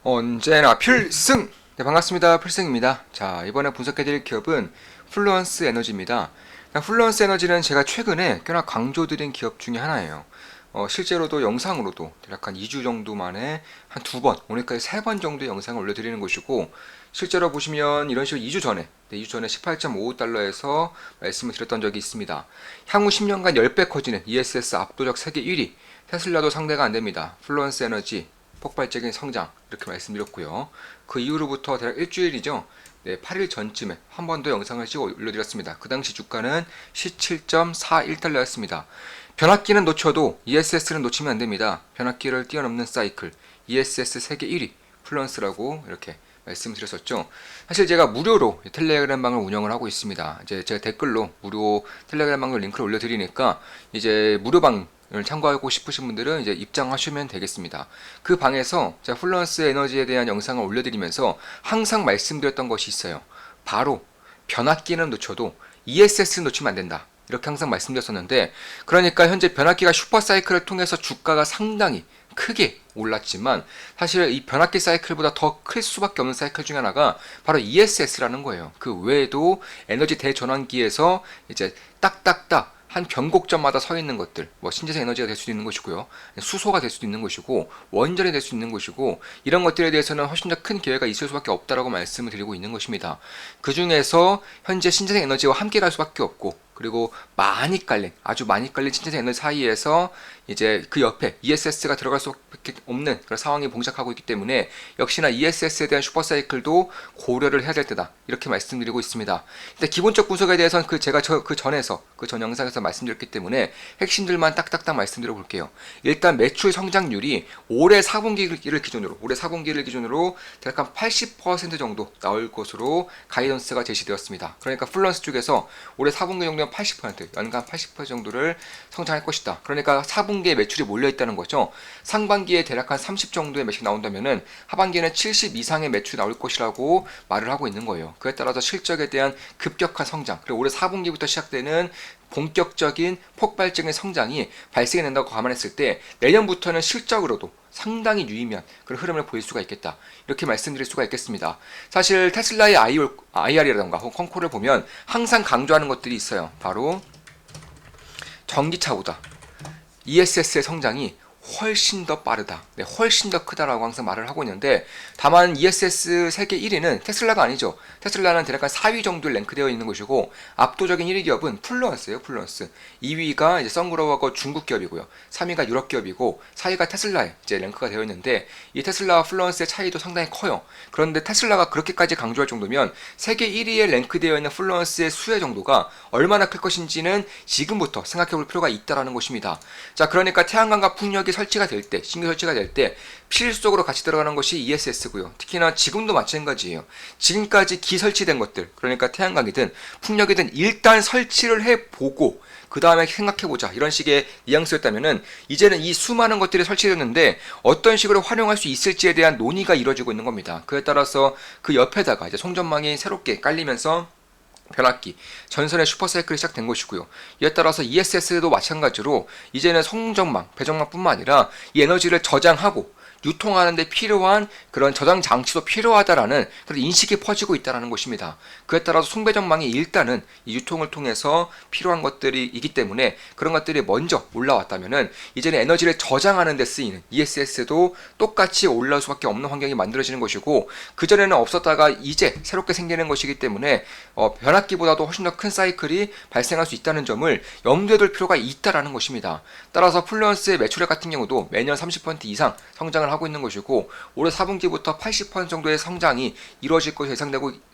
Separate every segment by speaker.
Speaker 1: 언제나 필승! 네, 반갑습니다. 필승입니다. 자, 이번에 분석해드릴 기업은 플루언스 에너지입니다. 플루언스 에너지는 제가 최근에 꽤나 강조드린 기업 중에 하나예요. 실제로도 영상으로도 대략 한 2주 정도 만에 한 2번, 오늘까지 3번 정도의 영상을 올려드리는 것이고, 실제로 보시면 이런 식으로 2주 전에, 2주 전에 18.55달러에서 말씀을 드렸던 적이 있습니다. 향후 10년간 10배 커지는 ESS 압도적 세계 1위, 테슬라도 상대가 안 됩니다. 플루언스 에너지, 폭발적인 성장 이렇게 말씀드렸고요. 그 이후로부터 대략 일주일이죠. 네, 8일 전쯤에 한 번 더 영상을 찍어 올려드렸습니다. 그 당시 주가는 17.41달러였습니다. 변압기는 놓쳐도 ESS는 놓치면 안됩니다. 변압기를 뛰어넘는 사이클 ESS 세계 1위 플루언스라고 이렇게 말씀드렸었죠. 사실 제가 무료로 텔레그램 방을 운영을 하고 있습니다. 이제 제가 댓글로 무료 텔레그램 방을 링크를 올려드리니까 이제 무료방 을 참고하고 싶으신 분들은 이제 입장하시면 되겠습니다. 그 방에서 제가 플루언스 에너지에 대한 영상을 올려드리면서 항상 말씀드렸던 것이 있어요. 바로 변압기는 놓쳐도 ESS 놓치면 안 된다. 이렇게 항상 말씀드렸었는데, 그러니까 현재 변압기가 슈퍼사이클을 통해서 주가가 상당히 크게 올랐지만 사실 이 변압기 사이클보다 더 클 수밖에 없는 사이클 중에 하나가 바로 ESS라는 거예요. 그 외에도 에너지 대전환기에서 이제 딱딱딱 한 변곡점마다 서 있는 것들, 뭐 신재생 에너지가 될 수도 있는 것이고요, 수소가 될 수도 있는 것이고, 원전이 될 수 있는 것이고, 이런 것들에 대해서는 훨씬 더 큰 기회가 있을 수밖에 없다라고 말씀을 드리고 있는 것입니다. 그 중에서 현재 신재생 에너지와 함께 갈 수밖에 없고, 그리고 많이 깔린, 아주 많이 깔린 신재생 에너지 사이에서 이제 그 옆에 ESS가 들어갈 수밖에 없는 그런 상황이 봉착하고 있기 때문에 역시나 ESS에 대한 슈퍼사이클도 고려를 해야 될 때다, 이렇게 말씀드리고 있습니다. 근데 기본적 분석에 대해서는 제가 그 전 영상에서 말씀드렸기 때문에 핵심들만 딱딱딱 말씀드려 볼게요. 일단 매출 성장률이 올해 4분기를 기준으로 대략 한 80% 정도 나올 것으로 가이던스가 제시되었습니다. 그러니까 플루언스 쪽에서 올해 4분기 정도면 80%, 연간 80% 정도를 성장할 것이다. 그러니까 4분기에 매출이 몰려있다는 거죠. 상반기에 대략 한 30 정도의 매출이 나온다면은 하반기에는 70 이상의 매출이 나올 것이라고 말을 하고 있는 거예요. 그에 따라서 실적에 대한 급격한 성장, 그리고 올해 4분기부터 시작되는 본격적인 폭발적인 성장이 발생이 된다고 감안했을 때 내년부터는 실적으로도 상당히 유의미한 그런 흐름을 보일 수가 있겠다, 이렇게 말씀드릴 수가 있겠습니다. 사실 테슬라의 IR이라던가 혹은 콩코를 보면 항상 강조하는 것들이 있어요. 바로 전기차보다 ESS의 성장이 훨씬 더 빠르다, 네, 훨씬 더 크다라고 항상 말을 하고 있는데, 다만 ESS 세계 1위는 테슬라가 아니죠. 테슬라는 대략 한 4위 정도에 랭크되어 있는 것이고, 압도적인 1위 기업은 플루언스예요. 플루언스 2위가 이제 선그로버거 중국 기업이고요, 3위가 유럽 기업이고, 4위가 테슬라에 이제 랭크가 되어 있는데, 이 테슬라와 플루언스의 차이도 상당히 커요. 그런데 테슬라가 그렇게까지 강조할 정도면 세계 1위에 랭크되어 있는 플루언스의 수혜 정도가 얼마나 클 것인지는 지금부터 생각해 볼 필요가 있다라는 것입니다. 자, 그러니까 태양광과 풍력이 설치가 될 때, 신규 설치가 될 때 필수적으로 같이 들어가는 것이 ESS고요. 특히나 지금도 마찬가지예요. 지금까지 기설치된 것들, 그러니까 태양광이든 풍력이든 일단 설치를 해보고 그 다음에 생각해보자, 이런 식의 뉘앙스였다면은, 이제는 이 수많은 것들이 설치됐는데 어떤 식으로 활용할 수 있을지에 대한 논의가 이루어지고 있는 겁니다. 그에 따라서 그 옆에다가 이제 송전망이 새롭게 깔리면서 변압기, 전선의 슈퍼사이클이 시작된 것이고요. 이에 따라서 ESS도 마찬가지로 이제는 송전망, 배전망뿐만 아니라 이 에너지를 저장하고 유통하는 데 필요한 그런 저장 장치도 필요하다라는 그런 인식이 퍼지고 있다는 것입니다. 그에 따라서 송배전망이 일단은 이 유통을 통해서 필요한 것들이 있기 때문에 그런 것들이 먼저 올라왔다면은 이제는 에너지를 저장하는 데 쓰이는 ESS도 똑같이 올라올 수밖에 없는 환경이 만들어지는 것이고, 그전에는 없었다가 이제 새롭게 생기는 것이기 때문에 변압기보다도 훨씬 더 큰 사이클이 발생할 수 있다는 점을 염두에 둘 필요가 있다라는 것입니다. 따라서 플루언스의 매출액 같은 경우도 매년 30% 이상 성장을 하고 있는 것이고, 올해 4분기부터 80% 정도의 성장이 이루어질 것으로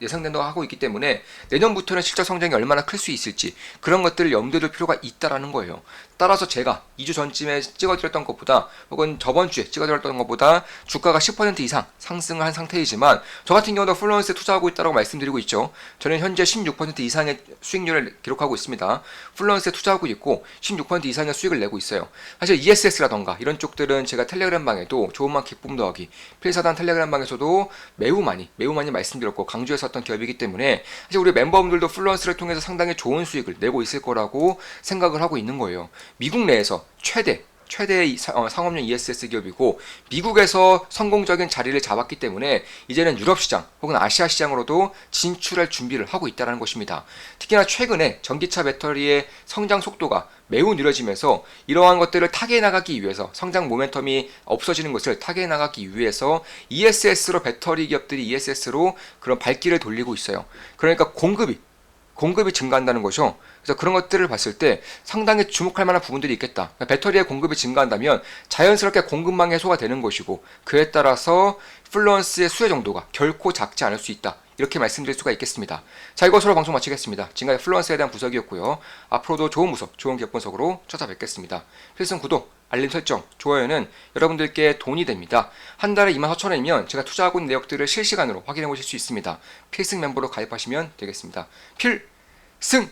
Speaker 1: 예상된다고 하고 있기 때문에 내년부터는 실적 성장이 얼마나 클 수 있을지 그런 것들을 염두에 둘 필요가 있다라는 거예요. 따라서 제가 2주 전쯤에 찍어드렸던 것보다, 혹은 저번 주에 찍어드렸던 것보다 주가가 10% 이상 상승을 한 상태이지만, 저 같은 경우도 플루언스에 투자하고 있다고 말씀드리고 있죠. 저는 현재 16% 이상의 수익률을 기록하고 있습니다. 플루언스에 투자하고 있고 16% 이상의 수익을 내고 있어요. 사실 ESS라던가 이런 쪽들은 제가 텔레그램 방에도 조금만 기쁨 더하기 필사단 텔레그램 방에서도 매우 많이 말씀드렸고 강조해서 했던 기업이기 때문에, 사실 우리 멤버분들도 플루언스를 통해서 상당히 좋은 수익을 내고 있을 거라고 생각을 하고 있는 거예요. 미국 내에서 최대 최대의 상업용 ESS 기업이고 미국에서 성공적인 자리를 잡았기 때문에 이제는 유럽 시장 혹은 아시아 시장으로도 진출할 준비를 하고 있다는 것입니다. 특히나 최근에 전기차 배터리의 성장 속도가 매우 느려지면서 이러한 것들을 타개해 나가기 위해서 성장 모멘텀이 없어지는 것을 타개해 나가기 위해서 ESS로 배터리 기업들이 ESS로 그런 발길을 돌리고 있어요. 그러니까 공급이 증가한다는 것이죠. 그래서 그런 것들을 봤을 때 상당히 주목할 만한 부분들이 있겠다. 그러니까 배터리의 공급이 증가한다면 자연스럽게 공급망 해소가 되는 것이고 그에 따라서 플루언스의 수혜 정도가 결코 작지 않을 수 있다. 이렇게 말씀드릴 수가 있겠습니다. 자, 이것으로 방송 마치겠습니다. 지금까지 플루언스에 대한 분석이었고요. 앞으로도 좋은 분석, 좋은 기업 분석으로 찾아뵙겠습니다. 필승 구독, 알림 설정, 좋아요는 여러분들께 돈이 됩니다. 한 달에 24,000원이면 제가 투자하고 있는 내역들을 실시간으로 확인해 보실 수 있습니다. 필승 멤버로 가입하시면 되겠습니다. 필승!